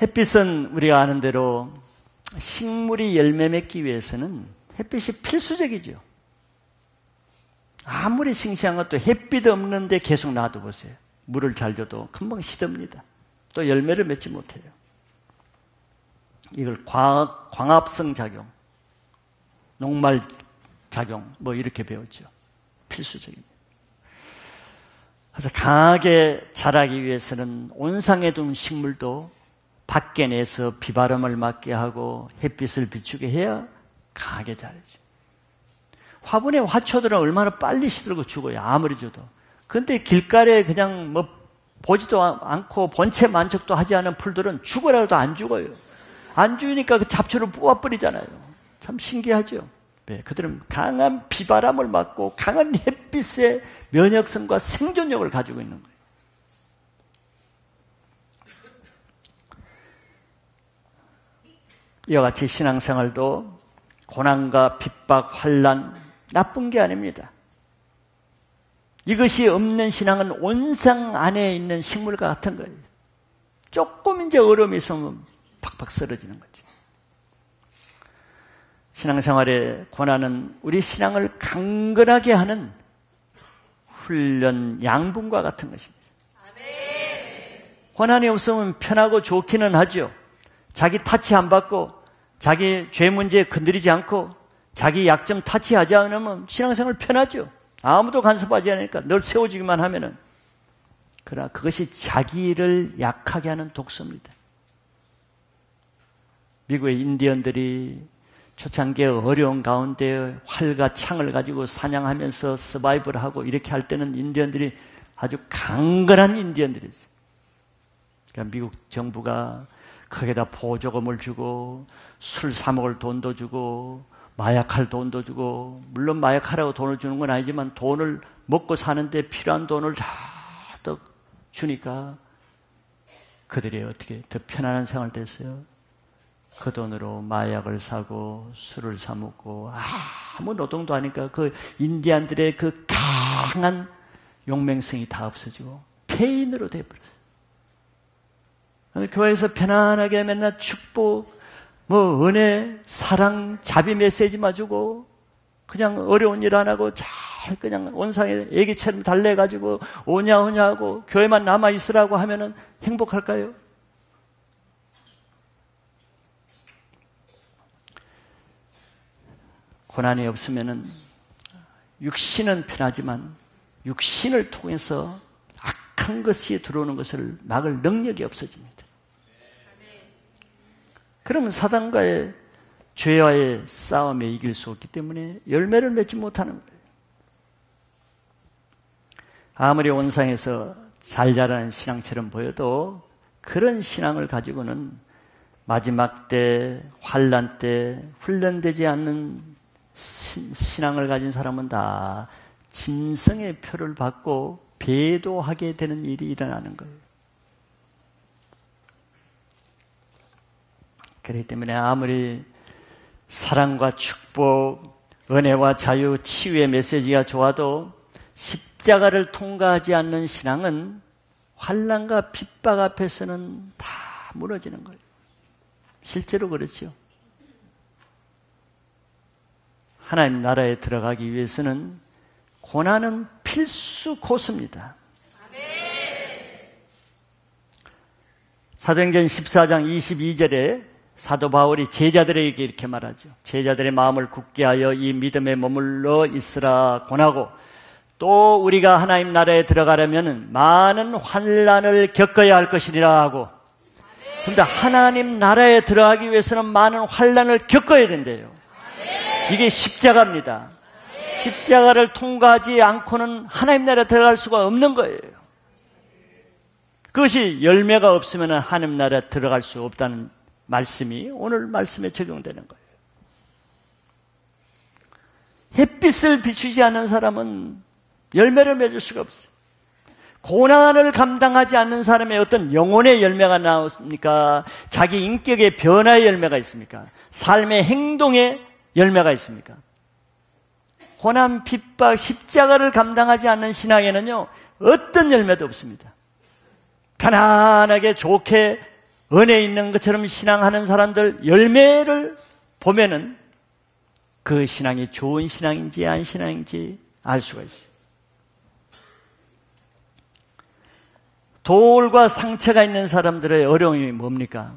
햇빛은 우리가 아는 대로 식물이 열매 맺기 위해서는 햇빛이 필수적이죠. 아무리 싱싱한 것도 햇빛 없는데 계속 놔둬보세요. 물을 잘 줘도 금방 시듭니다. 또 열매를 맺지 못해요. 이걸 광합성 작용, 녹말 작용 뭐 이렇게 배웠죠. 필수적입니다. 그래서 강하게 자라기 위해서는 온상에 둔 식물도 밖에 내서 비바람을 맞게 하고 햇빛을 비추게 해야 강하게 자라죠. 화분의 화초들은 얼마나 빨리 시들고 죽어요. 아무리 줘도. 그런데 길가에 그냥 뭐 보지도 않고 본체 만족도 하지 않은 풀들은 죽어라도 안 죽어요. 안 죽으니까 그 잡초를 뽑아버리잖아요. 참 신기하죠. 네, 그들은 강한 비바람을 맞고 강한 햇빛의 면역성과 생존력을 가지고 있는 거예요. 이와 같이 신앙생활도 고난과 핍박, 환난 나쁜 게 아닙니다. 이것이 없는 신앙은 온상 안에 있는 식물과 같은 거예요. 조금 이제 어려움이 있으면 팍팍 쓰러지는 거죠. 신앙생활의 고난은 우리 신앙을 강건하게 하는 훈련, 양분과 같은 것입니다. 고난이 없으면 편하고 좋기는 하죠. 자기 타치 안 받고 자기 죄 문제에 건드리지 않고 자기 약점 타치하지 않으면 신앙생활 편하죠. 아무도 간섭하지 않으니까 늘 세워주기만 하면은. 그러나 그것이 자기를 약하게 하는 독소입니다. 미국의 인디언들이 초창기에 어려운 가운데 활과 창을 가지고 사냥하면서 서바이벌을 하고 이렇게 할 때는 인디언들이 아주 강건한 인디언들이었어요. 그러니까 미국 정부가 거기다 보조금을 주고 술 사 먹을 돈도 주고 마약할 돈도 주고, 물론 마약하라고 돈을 주는 건 아니지만 돈을 먹고 사는데 필요한 돈을 다 주니까 그들이 어떻게 더 편안한 생활 됐어요? 그 돈으로 마약을 사고 술을 사 먹고 아무 노동도 하니까 그 인디안들의 그 강한 용맹성이 다 없어지고 폐인으로 돼버렸어요. 교회에서 편안하게 맨날 축복, 뭐 은혜, 사랑, 자비 메시지만 주고 그냥 어려운 일 안 하고 잘 그냥 온상에 애기처럼 달래가지고 오냐 하고 교회만 남아있으라고 하면은 행복할까요? 고난이 없으면은 육신은 편하지만 육신을 통해서 악한 것이 들어오는 것을 막을 능력이 없어집니다. 그러면 사단과의 죄와의 싸움에 이길 수 없기 때문에 열매를 맺지 못하는 거예요. 아무리 온상에서 잘 자라는 신앙처럼 보여도 그런 신앙을 가지고는 마지막 때, 환난 때 훈련되지 않는 신앙을 가진 사람은 다 짐승의 표를 받고 배도하게 되는 일이 일어나는 거예요. 그렇기 때문에 아무리 사랑과 축복, 은혜와 자유, 치유의 메시지가 좋아도 십자가를 통과하지 않는 신앙은 환난과 핍박 앞에서는 다 무너지는 거예요. 실제로 그렇죠. 하나님 나라에 들어가기 위해서는 고난은 필수 코스입니다. 사도행전 14장 22절에 사도 바울이 제자들에게 이렇게 말하죠. 제자들의 마음을 굳게 하여 이 믿음에 머물러 있으라 권하고, 또 우리가 하나님 나라에 들어가려면 많은 환난을 겪어야 할 것이니라 하고. 그런데 하나님 나라에 들어가기 위해서는 많은 환난을 겪어야 된대요. 이게 십자가입니다. 십자가를 통과하지 않고는 하나님 나라에 들어갈 수가 없는 거예요. 그것이 열매가 없으면 하나님 나라에 들어갈 수 없다는 말씀이 오늘 말씀에 적용되는 거예요. 햇빛을 비추지 않는 사람은 열매를 맺을 수가 없어요. 고난을 감당하지 않는 사람의 어떤 영혼의 열매가 나옵니까? 자기 인격의 변화의 열매가 있습니까? 삶의 행동의 열매가 있습니까? 고난, 핍박, 십자가를 감당하지 않는 신앙에는요, 어떤 열매도 없습니다. 편안하게 좋게 은혜 있는 것처럼 신앙하는 사람들 열매를 보면은 그 신앙이 좋은 신앙인지 안 신앙인지 알 수가 있어요. 돌과 상처가 있는 사람들의 어려움이 뭡니까?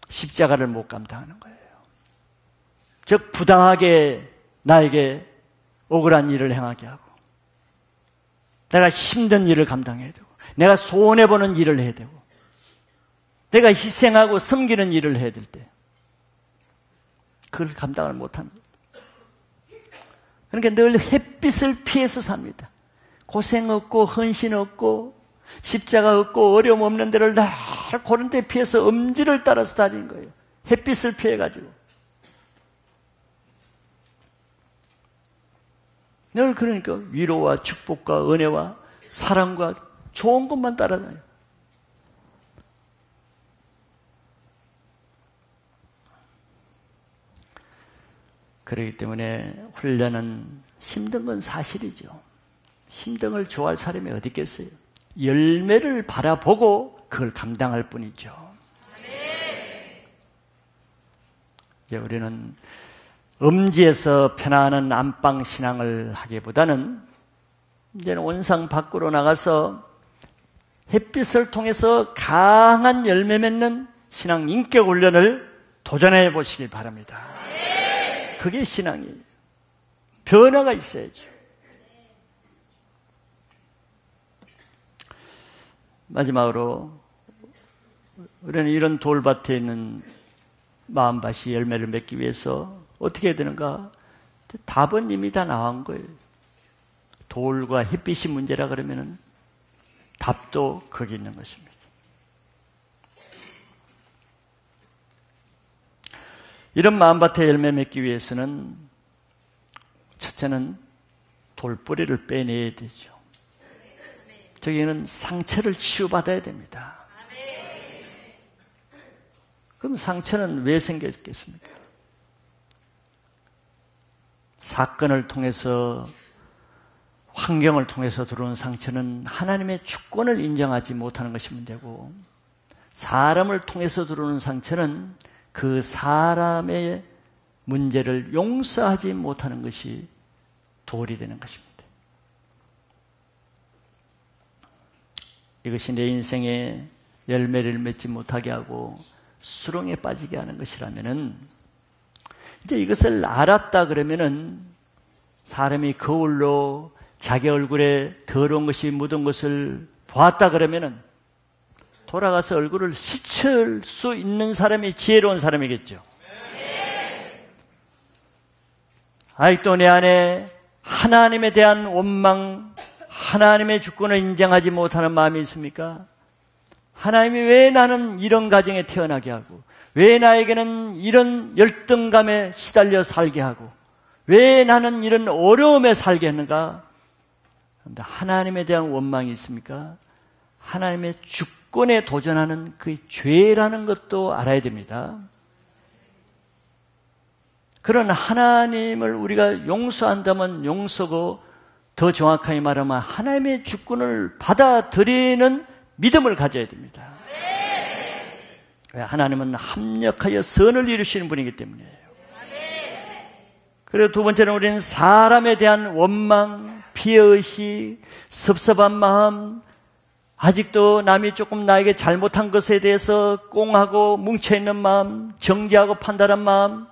십자가를 못 감당하는 거예요. 즉 부당하게 나에게 억울한 일을 행하게 하고, 내가 힘든 일을 감당해야 되고, 내가 손해보는 일을 해야 되고, 내가 희생하고 섬기는 일을 해야 될 때 그걸 감당을 못합니다. 그러니까 늘 햇빛을 피해서 삽니다. 고생 없고 헌신 없고 십자가 없고 어려움 없는 데를 날 고른 데 피해서 엄지를 따라서 다니는 거예요. 햇빛을 피해가지고 늘 그러니까 위로와 축복과 은혜와 사랑과 좋은 것만 따라다녀요. 그렇기 때문에 훈련은 힘든 건 사실이죠. 힘든 걸 좋아할 사람이 어디 있겠어요? 열매를 바라보고 그걸 감당할 뿐이죠. 이제 우리는 음지에서 편안한 안방 신앙을 하기보다는 이제는 온상 밖으로 나가서 햇빛을 통해서 강한 열매 맺는 신앙 인격 훈련을 도전해 보시길 바랍니다. 그게 신앙이에요. 변화가 있어야죠. 마지막으로 우리는 이런 돌밭에 있는 마음밭이 열매를 맺기 위해서 어떻게 해야 되는가? 답은 이미 다 나온 거예요. 돌과 햇빛이 문제라 그러면은 답도 거기 있는 것입니다. 이런 마음밭에 열매 맺기 위해서는 첫째는 돌뿌리를 빼내야 되죠. 저기는 상처를 치유받아야 됩니다. 그럼 상처는 왜 생겼겠습니까? 사건을 통해서 환경을 통해서 들어온 상처는 하나님의 주권을 인정하지 못하는 것이 문제고, 사람을 통해서 들어오는 상처는 그 사람의 문제를 용서하지 못하는 것이 돌이 되는 것입니다. 이것이 내 인생에 열매를 맺지 못하게 하고 수렁에 빠지게 하는 것이라면은, 이제 이것을 알았다 그러면은 사람이 거울로 자기 얼굴에 더러운 것이 묻은 것을 보았다 그러면은 돌아가서 얼굴을 씻을 수 있는 사람이 지혜로운 사람이겠죠. 아직도 내 안에 하나님에 대한 원망, 하나님의 주권을 인정하지 못하는 마음이 있습니까? 하나님이 왜 나는 이런 가정에 태어나게 하고, 왜 나에게는 이런 열등감에 시달려 살게 하고, 왜 나는 이런 어려움에 살게 했는가? 하나님에 대한 원망이 있습니까? 하나님의 주권에 도전하는 그 죄라는 것도 알아야 됩니다. 그런 하나님을 우리가 용서한다면 용서고, 더 정확하게 말하면 하나님의 주권을 받아들이는 믿음을 가져야 됩니다. 하나님은 합력하여 선을 이루시는 분이기 때문이에요. 그리고 두 번째는 우리는 사람에 대한 원망, 피해의식, 섭섭한 마음, 아직도 남이 조금 나에게 잘못한 것에 대해서 꽁하고 뭉쳐있는 마음, 정죄하고 판단한 마음,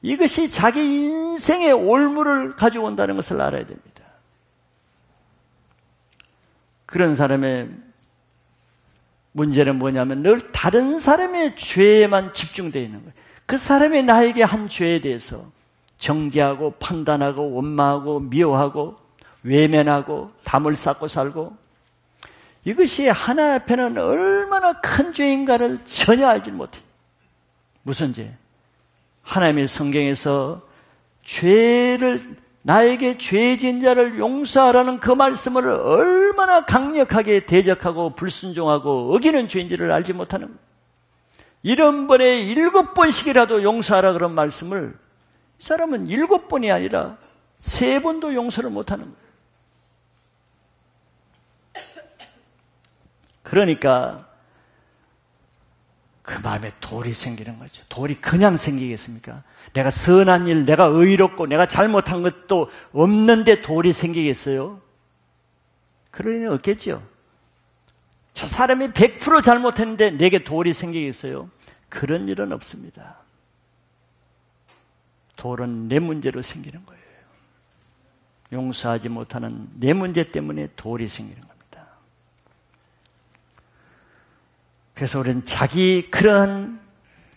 이것이 자기 인생의 올무를 가져온다는 것을 알아야 됩니다. 그런 사람의 문제는 뭐냐면 늘 다른 사람의 죄에만 집중되어 있는 거예요. 그 사람이 나에게 한 죄에 대해서 정죄하고 판단하고 원망하고 미워하고 외면하고 담을 쌓고 살고, 이것이 하나님 앞에는 얼마나 큰 죄인가를 전혀 알지 못해요. 무슨 죄? 하나님의 성경에서 죄를, 나에게 죄 지은 자를 용서하라는 그 말씀을 얼마나 강력하게 대적하고 불순종하고 어기는 죄인지를 알지 못하는 거예요. 70번에 7번씩이라도 용서하라 그런 말씀을 이 사람은 7번이 아니라 3번도 용서를 못하는 거예요. 그러니까 그 마음에 돌이 생기는 거죠. 돌이 그냥 생기겠습니까? 내가 선한 일, 내가 의롭고 내가 잘못한 것도 없는데 돌이 생기겠어요? 그럴 일은 없겠죠. 저 사람이 100% 잘못했는데 내게 돌이 생기겠어요? 그런 일은 없습니다. 돌은 내 문제로 생기는 거예요. 용서하지 못하는 내 문제 때문에 돌이 생기는 겁니다. 그래서 우리는 자기 그러한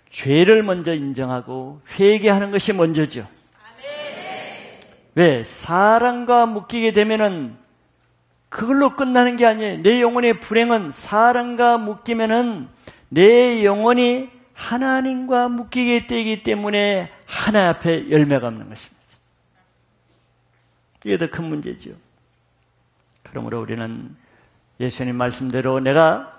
죄를 먼저 인정하고 회개하는 것이 먼저죠. 왜? 사랑과 묶이게 되면은 그걸로 끝나는 게 아니에요. 내 영혼의 불행은 사랑과 묶이면은 내 영혼이 하나님과 묶이게 되기 때문에 하나님 앞에 열매가 없는 것입니다. 이게 더 큰 문제죠. 그러므로 우리는 예수님 말씀대로 내가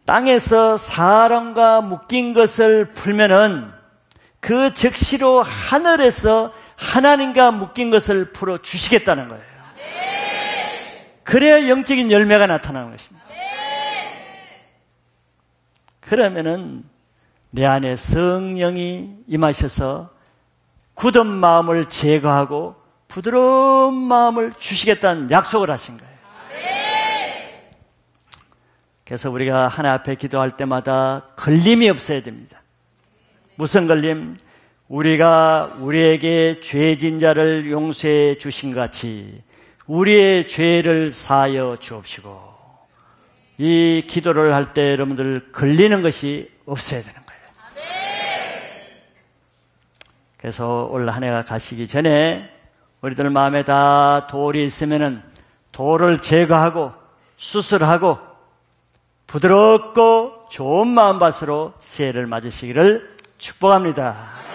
땅에서 사람과 묶인 것을 풀면은 그 즉시로 하늘에서 하나님과 묶인 것을 풀어 주시겠다는 거예요. 그래야 영적인 열매가 나타나는 것입니다. 그러면은 내 안에 성령이 임하셔서 굳은 마음을 제거하고 부드러운 마음을 주시겠다는 약속을 하신 거예요. 그래서 우리가 하나님 앞에 기도할 때마다 걸림이 없어야 됩니다. 무슨 걸림? 우리가 우리에게 죄진 자를 용서해 주신 같이 우리의 죄를 사하여 주옵시고, 이 기도를 할 때 여러분들 걸리는 것이 없어야 되는 거예요. 그래서 올 한 해가 가시기 전에 우리들 마음에 다 돌이 있으면은 돌을 제거하고 수술하고 부드럽고 좋은 마음밭으로 새해를 맞으시기를 축복합니다.